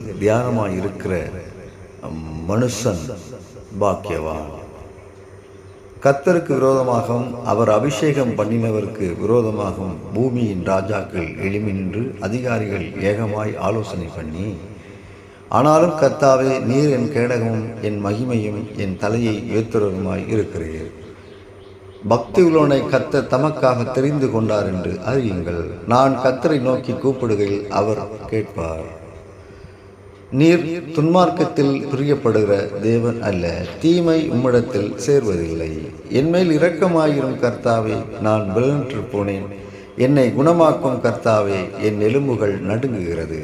தியானமாக இருக்கிற மனுஷன் பாக்கியவான். கர்த்தருக்கு விரோதமாகவும் அவர் அபிஷேகம் பண்ணினவருக்கு விரோதமாகவும் பூமியின் ராஜாக்கள் எழுமினின்று அதிகாரிகள் ஏகமாய் ஆலோசனை பண்ணி, ஆனாலும் கர்த்தாவே, நீர் என் கேடகமும் என் மகிமையும் என் தலையை உயர்த்துவதுமாய் இருக்கிறீர். பக்தி உள்ளவனை கர்த்தர் தமக்காக தெரிந்து கொண்டார் என்று அறியுங்கள். நான் கர்த்தரை நோக்கி கூப்பிடுகையில் அவர் கேட்பார். நீர் துன்மார்க்கத்தில் பிரியப்படுகிற தேவன் அல்ல, தீமை உம்மிடத்தில் சேர்வதில்லை. என்மேல் இரக்கமாயிரும் கர்த்தாவே, நான் பலனற்று போனேன். என்னை குணமாக்கும் கர்த்தாவே, என் எலும்புகள் நடுங்குகிறது.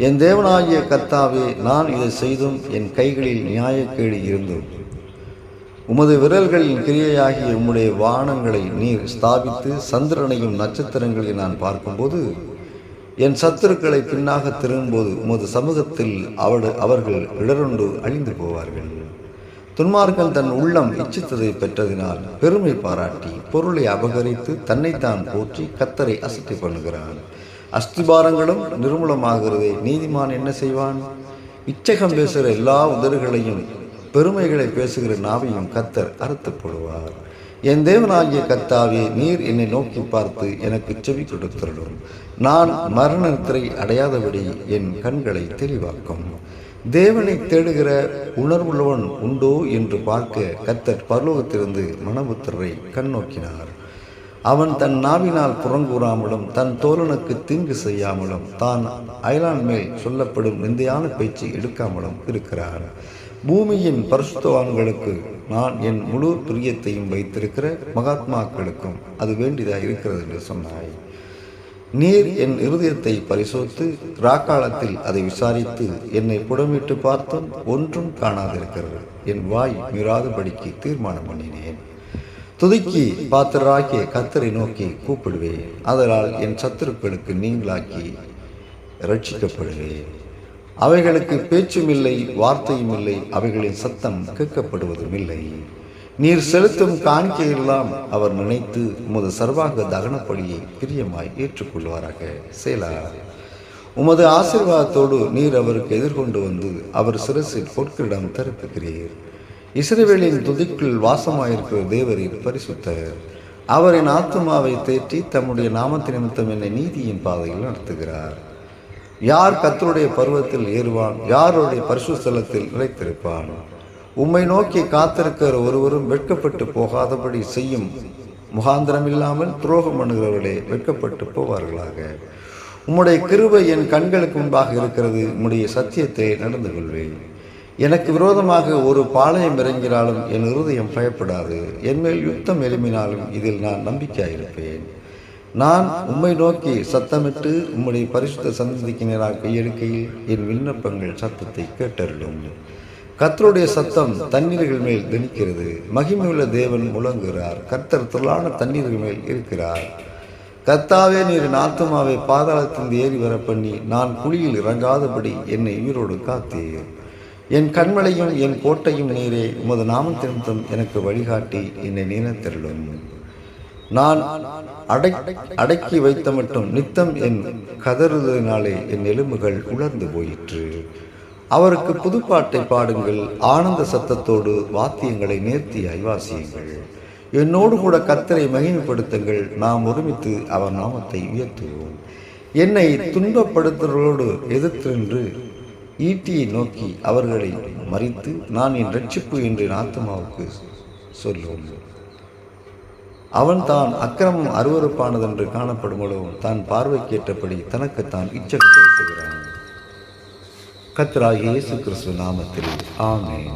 என் தேவனாகிய கர்த்தாவே, நான் இதை செய்தும் என் கைகளில் நியாயக்கேடு இருந்தும் உமது விரல்களின் கிரியையாகிய உம்முடைய வானங்களை நீர் ஸ்தாபித்து சந்திரனையும் நட்சத்திரங்களையும் நான் பார்க்கும்போது என் சத்துருக்களை பின்னாக திரும்பும்போது உமது சமூகத்தில் அவர்கள் இடருண்டு அழிந்து போவார்கள். துன்மார்க்கன் தன் உள்ளம் இச்சித்ததை பெற்றதினால் பெருமை பாராட்டி பொருளை அபகரித்து தன்னைத்தான் போற்றி கர்த்தரை அசட்டை பண்ணுகிறான். அஸ்திபாரங்களும் நிர்மூலமாகிறதை நீதிமான் என்ன செய்வான்? இச்சகம் பேசுகிற எல்லா உதடுகளையும் பெருமைகளை பேசுகிற நாவையும் கர்த்தர் அறுத்து போடுவார். என் தேவனாகிய கர்த்தாவே, நீர் என்னை நோக்கி பார்த்து எனக்கு செவி கொடுத்தருளும். நான் மரண நித்திரை அடையாதபடி என் கண்களை தெளிவாக்கும். தேவனை தேடுகிற உணர்வுள்ளவன் உண்டோ என்று பார்க்க கர்த்தர் பரலோகத்திலிருந்து மனபுத்திரரை கண்ணோக்கினார். அவன் தன் நாவினால் புறங்கூறாமலும் தன் தோழனுக்கு தீங்கு செய்யாமலும் தான் அயலான் மேல் சொல்லப்படும் நிந்தையான பேச்சு எடுக்காமலும் இருக்கிறார். பூமியின் பரிசுத்தவான்களுக்கு நான் என் முழு பிரியத்தையும் வைத்திருக்கிற மகாத்மாக்களுக்கும் அது வேண்டியதாக இருக்கிறது என்று சொன்னாய். நீர் என் இருதயத்தை பரிசோதித்து ராக்காலத்தில் அதை விசாரித்து என்னை புடமிட்டு பார்த்தும் ஒன்றும் காணாதிருக்கிறது. என் வாய் மீறாதபடிக்கு தீர்மானம் பண்ணினேன். துதிக்கி பாத்திராகிய கர்த்தரை நோக்கி கூப்பிடுவேன். அதனால் என் சத்துருக்களுக்கு நீங்களாக்கி ரட்சிக்கப்படுவேன். அவைகளுக்கு பேச்சும் இல்லை, வார்த்தையும் இல்லை, அவைகளின் சத்தம் கேட்கப்படுவதும் இல்லை. நீர் செலுத்தும் காணிக்கையெல்லாம் அவர் நினைத்து உமது சர்வாங்க தகனப்படியை பிரியமாய் ஏற்றுக்கொள்வாராக. சேலா. உமது ஆசீர்வாதத்தோடு நீர் அவருக்கு எதிர்கொண்டு வந்து அவர் சிரசில் பொற்கிடம் தரிப்புகிறீர். இஸ்ரவேலின் துதிக்குள் வாசமாயிருக்கிற தேவரின் பரிசுத்தர். அவரின் ஆத்துமாவை தேற்றி தம்முடைய நாமத்து நிமித்தம் என்னை நீதியின் பாதையில் நடத்துகிறார். யார் கர்த்தருடைய பருவத்தில் ஏறுவான்? யாருடைய பரிசுத்தலத்தில் நிலைத்திருப்பான்? உம்மை நோக்கி காத்திருக்கிற ஒருவரும் வெட்கப்பட்டு போகாதபடி செய்யும் முகாந்திரமில்லாமல் துரோகம் பண்ணுகிறவர்களே வெட்கப்பட்டு போவார்களாக. உம்முடைய கிருபை என் கண்களுக்கு முன்பாக இருக்கிறது. உம்முடைய சத்தியத்தை நடந்து கொள்வேன். எனக்கு விரோதமாக ஒரு பாளையம் இறங்கினாலும் என் இருதயம் பயப்படாது. என்மேல் யுத்தம் எழும்பினாலும் இதில் நான் நம்பிக்கையாயிருப்பேன். நான் உம்மை நோக்கி சத்தமிட்டு உம்முடைய பரிசுத்த சந்ததிக்கு நேராக கையெடுக்கையில் என் விண்ணப்பங்கள் சத்தத்தை கேட்டருளும். கர்த்தருடைய சத்தம் தண்ணீர்கள் மேல் திணிக்கிறது. மகிமையுள்ள தேவன் முழங்குகிறார். கர்த்தர் துள்ளான தண்ணீர்கள் மேல் இருக்கிறார். கர்த்தாவே, நீர் என் ஆத்துமாவை பாதாளத்திலிருந்து ஏறி வர பண்ணி நான் குழியில் இறங்காதபடி என்னை உயிரோடு காத்தீர். என் கண்மலையும் என் கோட்டையும் நீரே. உமது நாமத்தினிமித்தம் எனக்கு வழிகாட்டி என்னை நினைத்தருளும். நான் அடக்கி வைத்த மட்டும் நித்தம் என் கதறுதலினாலே என் எலும்புகள் உலர்ந்து போயிற்று. அவருக்கு புதுப்பாட்டை பாடுங்கள். ஆனந்த சத்தத்தோடு வாத்தியங்களை நேர்த்தியாய் வாசியுங்கள். என்னோடு கூட கர்த்தரை மகிமைப்படுத்துங்கள். நாம் ஒருமித்து அவர் நாமத்தை உயர்த்துவோம். என்னை துன்பப்படுத்துவர்களோடு எதிர்த்து ஈட்டியை நோக்கி அவர்களை மறித்து நான் என் ரட்சிப்பு என்று என் ஆத்மாவுக்கு சொல்லுவோம். அவன் தான் அக்கிரமம் அருவருப்பானதென்று காணப்படுமளவும் தான் பார்வைக்கேற்றபடி தனக்குத்தான் இச்சகம் செலுத்துகிறான். கர்த்தராகிய இயேசு கிறிஸ்து நாமத்தில் ஆமென்.